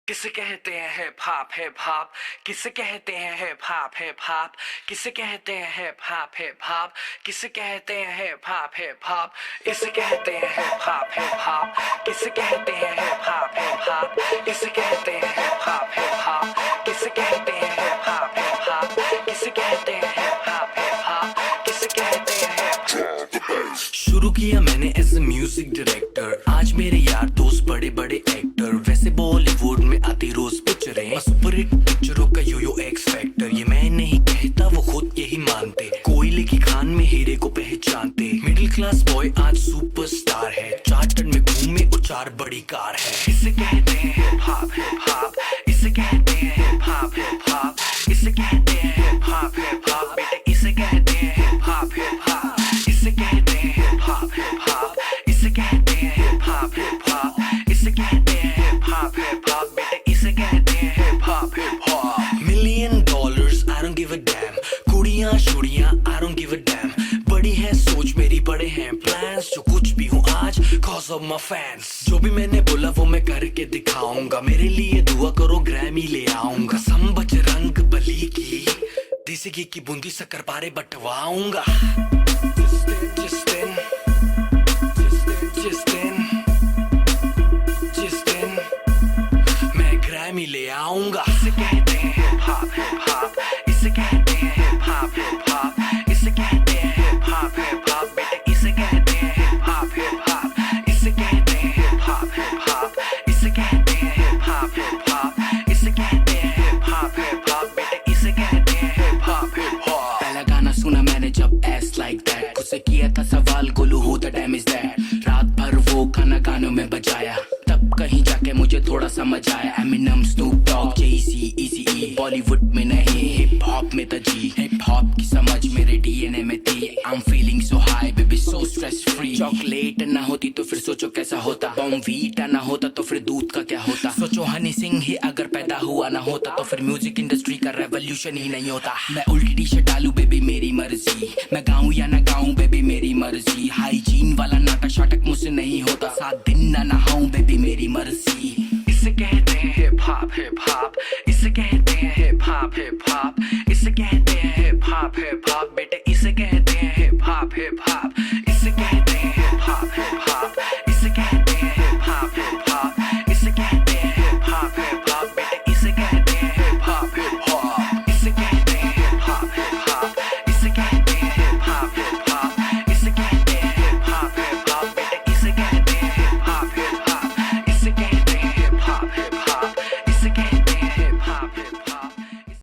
किसे कहते हैं हिप हॉप हिप हॉप, किसे कहते हैं हिप हॉप हिप हॉप, किसे कहते हैं हिप हॉप हिप हॉप, किसे कहते हैं हिप हॉप हिप हॉप, इसे कहते हैं हिप हॉप हिप हॉप, किसे कहते हैं हिप हॉप हिप हॉप, इसे कहते हैं हिप हॉप हिप हॉप, किसे कहते हैं हिप हॉप हिप हॉप, किसे कहते हैं हिप हॉप हिप हॉप, किसे कहते हैं हिप। शुरू किया मैंने एज ए म्यूजिक डायरेक्टर, आज मेरे यार दोस्त बड़े बड़े एक्टर, वैसे बॉलीवुड में आती रोज पिक्चरें, सुपर हिट पिक्चरों का यो एक्स फैक्टर, ये मैं नहीं कहता वो खुद यही मानते, कोयले की खान में हीरे को पहचानते, मिडिल क्लास बॉय आज सुपरस्टार है, चार्टर्ड में घूमे और 4 बड़ी कार है, इसे कहते हैं हिप हॉप हिप हॉप, इसे कहते हैं हिप हॉप हिप हॉप, इसे कहते हैं हिप हॉप हिप हॉप, बेटे इसे कहते हैं हिप हॉप हिप हॉप, इसे कहते हैं हिप हॉप हिप हॉप, इसे कहते हैं हिप हॉप हिप हॉप, इसे कहते हैं हिप हॉप हिप हॉप, बेटे इसे कहते हैं hip hop hip hop. $1,000,000 I don't give a damn, कुड़ियां शुड़ियां I don't give a damn, बड़ी है सोच मेरी बड़े हैं प्लान्स, जो कुछ भी हूँ आज cause of my fans, जो भी मैंने बोला वो मैं करके दिखाऊंगा, मेरे लिए दुआ करो ग्रैमी ले आऊंगा, सम बजरंग बली की देसी घी की बूंदी शक्कर पारे बंटवाऊंगा, जिस दिन मैं ग्रैमी ले आऊंगा। इसे कहते हैं हिप हॉप हिप हॉप, इसे कहते हैं हिप हॉप हिप हॉप, इसे कहते हैं हिप हॉप हिप हॉप, बेटे इसे कहते हैं हिप हॉप हिप हॉप, इसे कहते हैं हिप हॉप हिप हॉप, इसे कहते हैं हिप हॉप हिप हॉप, इसे कहते हैं हिप हॉप हिप हॉप, बेटे इसे कहते हैं हिप हॉप हिप हॉप। पहला गाना सुना मैंने जब एस लाइक दैट, खुद से किया था सवाल Golu who the dam is that, रात भर वो खाना गानों में बजाया, तब कहीं जाके मुझे थोड़ा समझ आया, एमिनम स्नूप डॉग जेसी इजी, बॉलीवुड में नहीं हिप हॉप में था जी, हिप हॉप की समझ मेरे डीएनए में थी, I am feeling so high baby so stress free, chocolate ना होती तो फिर सोचो कैसा होता, बॉर्नवीटा ना होता तो फिर दूध का क्या होता, सोचो हनी सिंह ही अगर पैदा हुआ ना होता तो फिर म्यूजिक इंडस्ट्री का रेवोल्यूशन ही नहीं होता, मैं उल्टी टी शर्ट डालू बेबी मेरी मर्जी, मैं गाऊं या ना गाऊं बेबी मेरी मर्जी, हाइजीन वाला नाटक शाटक मुझसे नहीं होता, 7 दिन ना नहाऊं बेबी मेरी मर्जी। इसे कहते हैं हिप हॉप हिप हॉप, इसे कहते हैं हिप हॉप हिप हॉप, इसे कहते हैं हिप हॉप हिप हॉप,